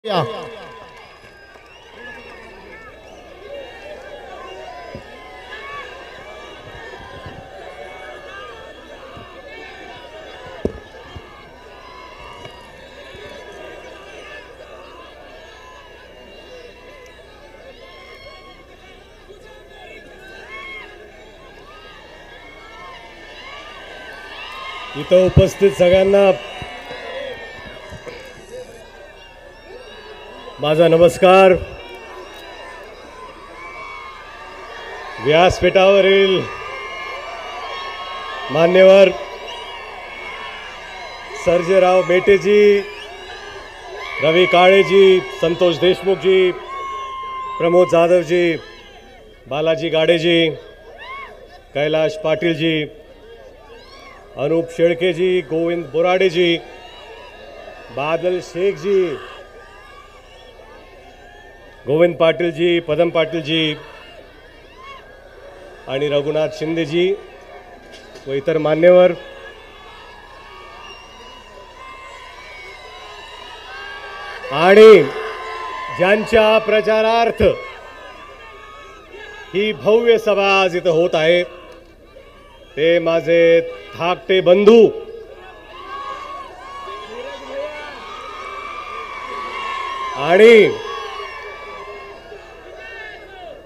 या इथं उपस्थित सगळ्यांना माझा नमस्कार। व्यासपीठावरील मान्यवर सर्जेराव मेटेजी, रवी काळेजी, संतोष देशमुखजी, प्रमोद जाधवजी, बालाजी गाडेजी, कैलाश पाटीलजी, अनूप शेळकेजी, गोविंद बोराडेजी, बादल शेखजी, गोविंद पाटीलजी, पदम पाटीलजी आणि रघुनाथ शिंदेजी व इतर मान्यवर, आणि ज्यांच्या प्रचारार्थ ही भव्य सभा आज इथं होत आहे ते माझे धाकटे बंधू आणि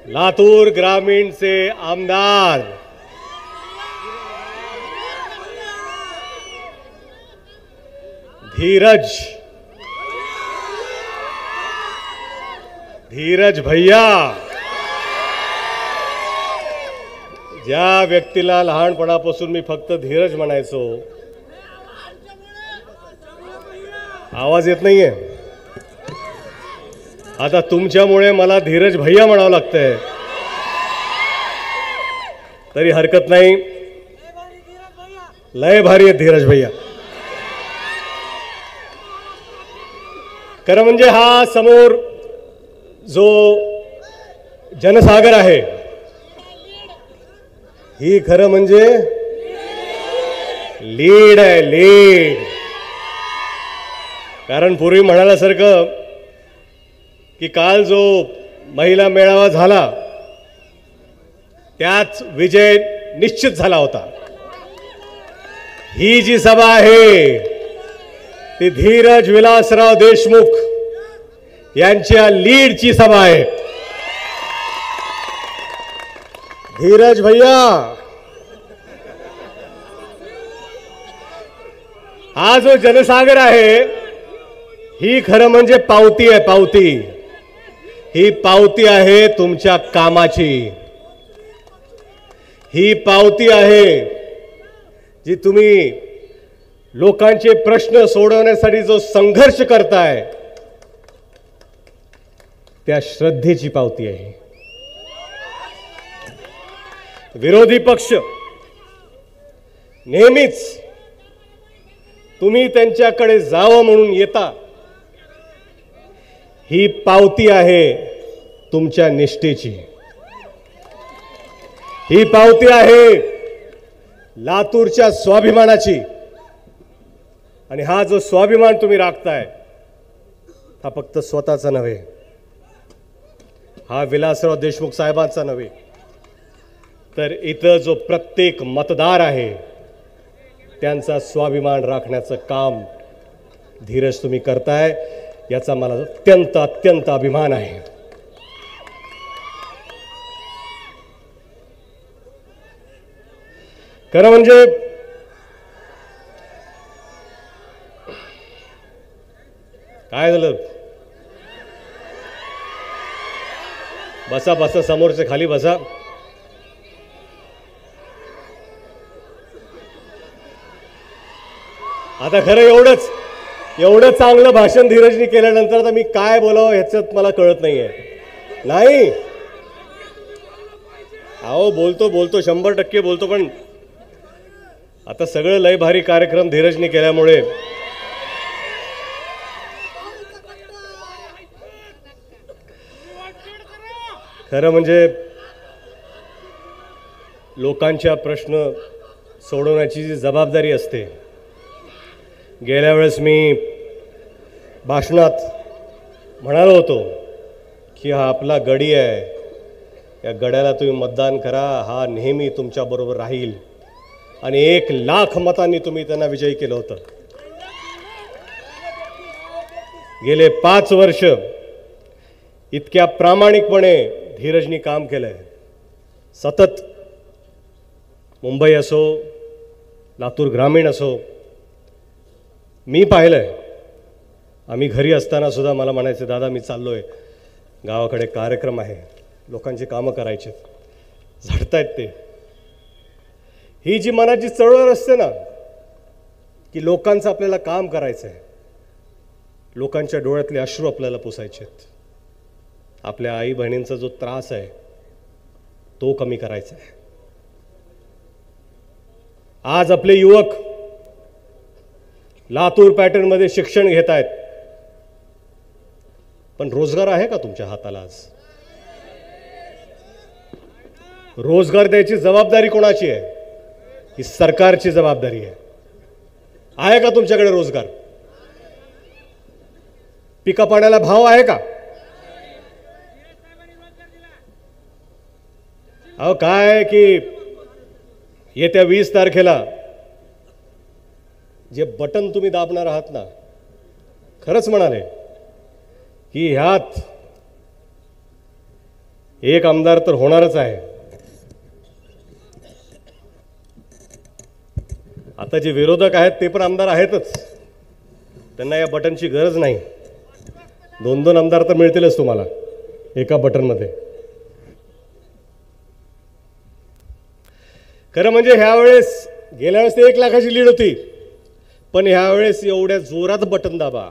लातूर ग्रामीणचे आमदार धीरज भैया, ज्या व्यक्तीला लहानपणापासून मी फक्त धीरज म्हणायचो, आवाज येत नाहीये, आता तुमच्यामुळे मला धीरज भैया म्हणावं लागतंय, तरी हरकत नाही। लय भारी आहे धीरज भैया। खरं म्हणजे हा समोर जो जनसागर आहे ही खरं म्हणजे लीड आहे, लीड। कारण पूर्वी म्हणाल्यासारखं की काल जो महिला मेळावा झाला त्याच विजय निश्चित झाला होता। ही जी सभा आहे ती धीरज विलासराव देशमुख यांच्या लीडची सभा आहे। धीरज भैया, हा जो जनसागर आहे ही खरं म्हणजे पावती आहे, पावती। ही पावती आहे तुमच्या कामाची, ही पावती आहे जी तुम्ही लोकांचे प्रश्न सोडवण्यासाठी जो संघर्ष करताय त्या श्रद्धेची पावती आहे। विरोधी पक्ष नेहमीच तुम्ही त्यांच्याकडे जावं म्हणून येता, ही पावती आहे तुमच्या निष्ठेची, ही पावती आहे लातूरच्या स्वाभिमानाची। आणि हा जो स्वाभिमान तुम्ही राखताय हा फक्त स्वतःचा नव्हे, हा विलासराव देशमुख साहेबांचा नव्हे, तर इथं जो प्रत्येक मतदार आहे त्यांचा स्वाभिमान राखण्याचं काम धीरज तुम्ही करताय, याचा मला अत्यंत अत्यंत अभिमान आहे। खरं म्हणजे काय झालं, बसा बसा, समोरचे खाली बसा। आता खरं एवढं चांगलं भाषण धीरजनी केल्यानंतर आता मी काय बोलावं ह्याच्यात मला कळत नाहीये। नाही अहो, बोलतो 100% बोलतो, पण आता सगळं लय भारी कार्यक्रम धीरजनी केल्यामुळे खरं म्हणजे लोकांच्या प्रश्न सोडवण्याची जी जबाबदारी असते, गेल्या वेळेस मी भाषणात म्हणालो होतो की हा आपला गडी आहे, या गड्याला तुम्ही मतदान करा, हा नेहमी तुमच्याबरोबर राहील आणि 1,00,000 मतांनी तुम्ही त्यांना विजयी केलं होतं. गेले 5 वर्ष इतक्या प्रामाणिकपणे धीरजनी काम केलंय. सतत मुंबई असो, लातूर ग्रामीण असो, मी पाहिलंय. आम्ही घरी असताना सुद्धा मला म्हणायचे, दादा मी चाललोय गावाकडे, कार्यक्रम आहे, लोकांची कामं करायचे, झडतायत ते. ही जी मनाची चळवळ असते ना, की लोकांचं आपल्याला काम करायचं आहे, लोकांच्या डोळ्यातले अश्रू आपल्याला पुसायचे आहेत, आपल्या आई बहिणींचा जो त्रास आहे तो कमी करायचा आहे. आज आपले युवक लातूर पॅटर्नमध्ये शिक्षण घेत आहेत, पण रोजगार आहे का तुमच्या हाताला? आज रोजगार द्यायची जबाबदारी कोणाची आहे? ही सरकारची जबाबदारी आहे. आहे का तुमच्याकडे रोजगार? पिका पाण्याला भाव आहे का? अहो काय की येत्या 20 तारखेला जे बटन तुम्ही दाबणार आहात ना, खरंच म्हणाले की ह्यात एक आमदार तर होणारच आहे. आता जे विरोधक आहेत ते पण आमदार आहेतच, त्यांना या बटनची गरज नाही. 2-2 आमदार तर मिळतीलच तुम्हाला एका बटनमध्ये. खरं म्हणजे ह्या वेळेस, गेल्या वेळेस 1 लाखाची लीड होती, पण ह्या वेळेस एवढ्या जोरात बटन दाबा,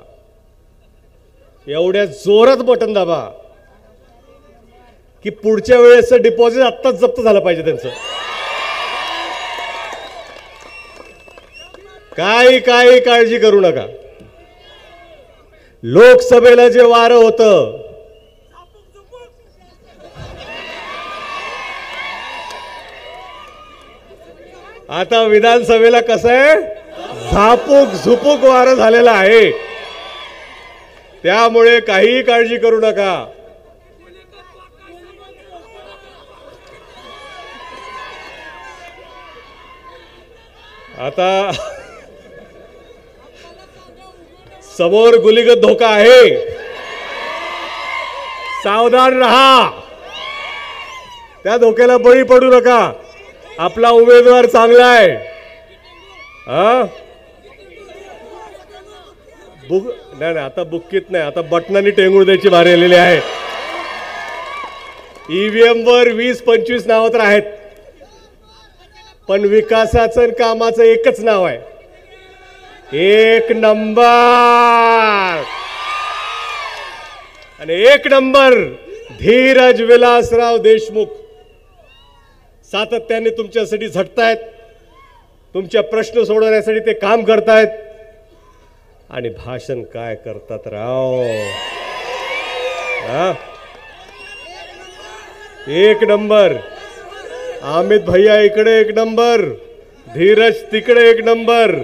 एवढ्या जोरात बटन दाबा की पुढच्या वेळेसचं डिपॉझिट आत्ताच जप्त झालं पाहिजे त्यांचं. काही काळजी करू नका. लोकसभेला जे वारं होतं, आता विधानसभेला कसं आहे, झापूक झुपूक वारं झालेलं आहे. त्यामुळे काही काळजी करू नका. आता समोर गुलीगत धोका आहे, सावधान रहा, त्या धोक्याला बळी पडू नका. आपला उमेदवार चांगला आहे. नाही आता बुक्कीत नाही, आता बटनांनी टेंगूळ द्यायची भारी आलेली आहे. ईव्हीएम वर 20-25 नावं तर आहेत, पण विकासाचं आणि कामाचं एकच नाव आहे, 1 नंबर. आणि 1 नंबर धीरज विलासराव देशमुख. सातत्याने तुमच्यासाठी झटतायत, तुमच्या प्रश्न सोडवण्यासाठी ते काम करतायत. आणि भाषण काय करतात राव. 1 नंबर. अमित भैया इकडे 1 नंबर, धीरज तिकडे 1 नंबर.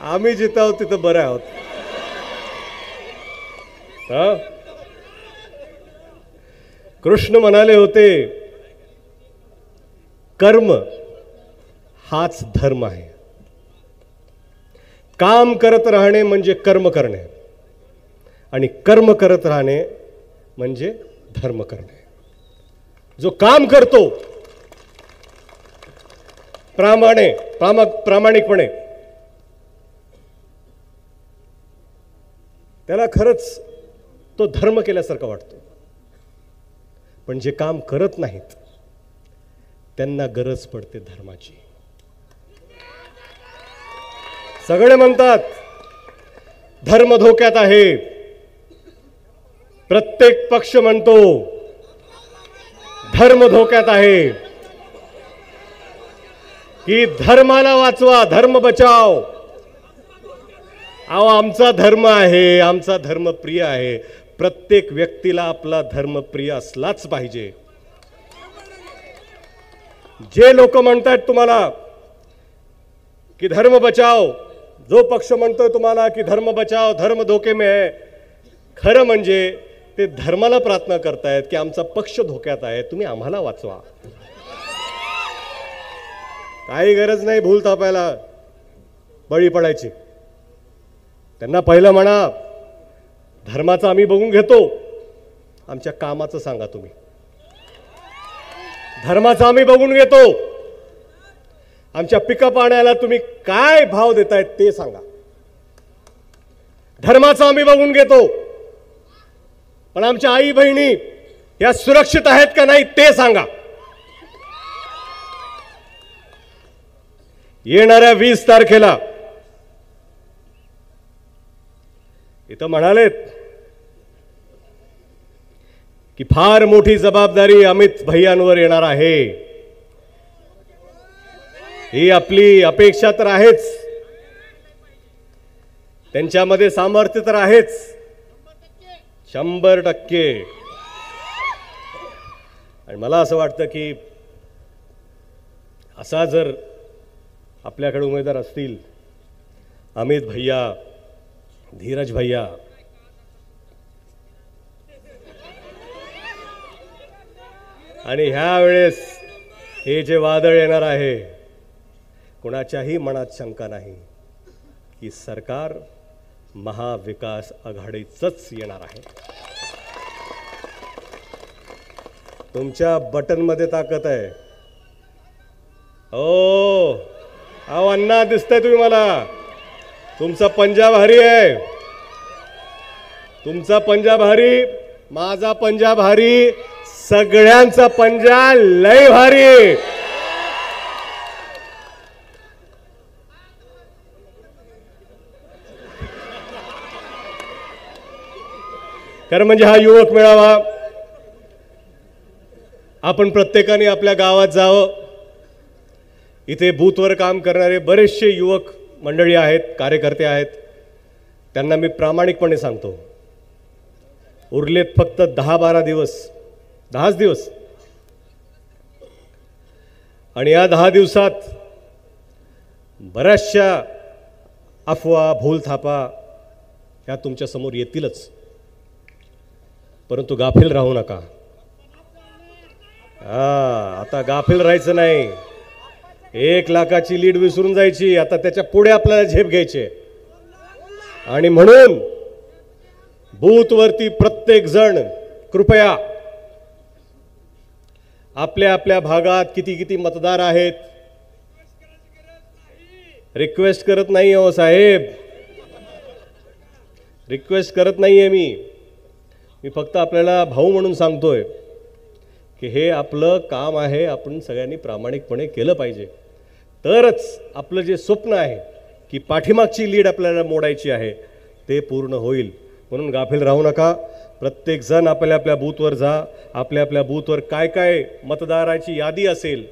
आम्ही जिथं आहोत तिथं बरं आहोत. कृष्ण म्हणाले होते, कर्म हाच धर्म आहे. काम करत राहणे म्हणजे कर्म करणे, आणि कर्म करत राहणे म्हणजे धर्म करणे. जो काम करतो प्रामाणिकपणे, त्याला खरंच तो धर्म केल्यासारखा वाटतो. पण जे काम करत नाहीत त्यांना गरज पडते धर्माची. सगळे म्हणतात धर्म धोक्यात आहे, प्रत्येक पक्ष म्हणतो धर्म धोक्यात आहे, की धर्माला वाचवा, धर्म बचाव. अहो आमचा धर्म आहे, आमचा धर्म प्रिय आहे. प्रत्येक व्यक्तीला आपला धर्म प्रिय असलाच पाहिजे. जे लोक म्हणतात तुम्हाला की धर्म बचाव, जो पक्ष म्हणतोय तुम्हाला की धर्म बचाव धर्म धोके में है, खरं म्हणजे ते धर्माला प्रार्थना करतायत की आमचा पक्ष धोक्यात आहे, तुम्ही आम्हाला वाचवा. काही गरज नाही भूल थापायला, बळी पडायची. त्यांना पहिलं म्हणा धर्माचं आम्ही बघून घेतो, आमच्या कामाचं सांगा तुम्ही. धर्माचं आम्ही बघून घेतो, आमच्या पिका पाण्याला तुम्ही काय भाव देतायत ते सांगा. धर्माचं आम्ही बघून घेतो, पण आमच्या आई बहिणी या सुरक्षित आहेत का नाही ते सांगा. येणाऱ्या 20 तारखेला इथं म्हणालेत की फार मोठी जबाबदारी अमित भैयांवर येणार आहे. ही आपली अपेक्षा तर आहेच, त्यांच्यामध्ये सामर्थ्य तर आहेच 100%. आणि मला असं वाटतं की असा जर आपल्याकडे उमेदवार असतील अमित भैया, धीरज भैया, आणि ह्या वेळेस हे जे वादळ येणार आहे, कुणाच्याही मनात शंका नाही की सरकार महाविकास आघाडीचंच येणार आहे. तुमच्या बटनमध्ये ताकद आहे. ओ अहो अण्णा दिसतंय तुम्ही मला, तुमचा पंजा भारी आहे. तुमचा पंजा भारी, माझा पंजा भारी, सगळ्यांचा पंजा लय भारी. खरं म्हणजे हा युवक मेळावा आपण प्रत्येकाने आपल्या गावात जावं. इथे बूथवर काम करणारे बरेचसे युवक मंडळी आहेत, कार्यकर्ते आहेत. त्यांना मी प्रामाणिकपणे सांगतो, उरलेत फक्त 10-12 दिवस, 10 दिवस, आणि या 10 दिवसात बऱ्याचशा अफवा भूलथापा ह्या तुमच्या समोर येतीलच, परंतु गाफील राहू नका. आता गाफील राहायचं नाही. 1 लाखाची लीड विसरून जायची, आता त्याच्या पुढे आपल्याला झेप घ्यायचे. आणि म्हणून बूथवरती प्रत्येक जण कृपया आपल्या आपल्या भागात किती मतदार आहेत, रिक्वेस्ट करत नाही हो साहेब, रिक्वेस्ट करत नाहीये मी फक्त आपल्याला भाऊ म्हणून सांगतोय की हे आपलं काम आहे, आपण सगळ्यांनी प्रामाणिकपणे केलं पाहिजे. तरच आपलं जे स्वप्न आहे की पाठीमागची लीड आपल्याला मोडायची आहे ते पूर्ण होईल. म्हणून गाफील राहू नका. प्रत्येक जण आपल्या आपल्या बूथवर जा. आपल्या आपल्या बूथवर काय काय मतदाराची यादी असेल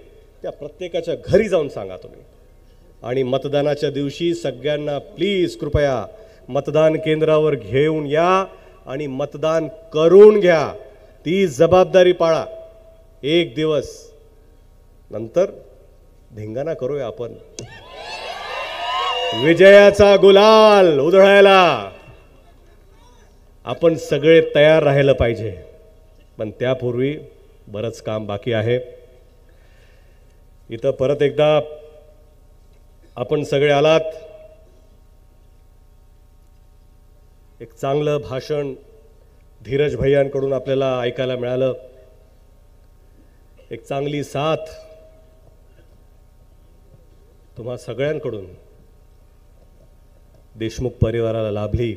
त्या प्रत्येकाच्या घरी जाऊन सांगा तुम्ही. आणि मतदानाच्या दिवशी सगळ्यांना प्लीज कृपया मतदान केंद्रावर घेऊन या आणि मतदान करून घ्या. ती जबाबदारी पाळा. 1 दिवस नंतर धिंगाणा करूया आपण, विजयाचा गुलाल उधळायला आपण सगळे तयार राहायला पाहिजे. पण त्यापूर्वी बरंच काम बाकी आहे. इथं परत एकदा आपण सगळे आलात. एक चांगलं भाषण धीरज भैयांकडून आपल्याला ऐकायला मिळालं. एक चांगली साथ तुम्हा सगळ्यांकडून देशमुख परिवाराला लाभली.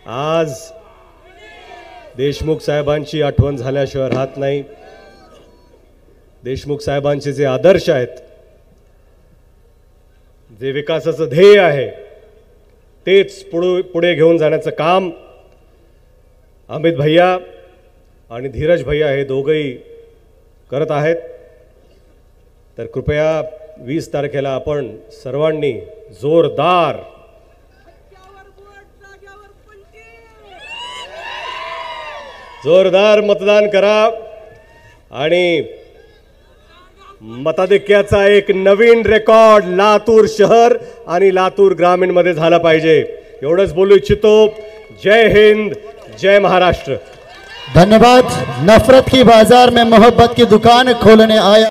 आज देशमुख साहेबांची आठवण झाल्याशिवाय राहत नाही. देशमुख साहेबांचे जे आदर्श आहेत, जे विकासाचं ध्येय आहे, तेच पुढे घेऊन जाण्याचं काम अमित भैया आणि धीरज भैया हे दोघंही करत आहेत. तर कृपया 20 तारखेला आपण सर्वांनी जोरदार मतदान करा. आणि मताधिक्याचा एक नवीन रेकॉर्ड लातूर शहर आणि लातूर ग्रामीण मध्ये झाला पाहिजे, एवढंच बोलू इच्छितो। जय हिंद, जय महाराष्ट्र। धन्यवाद। नफरत की बाजार में मोहब्बत की दुकान खोलने आया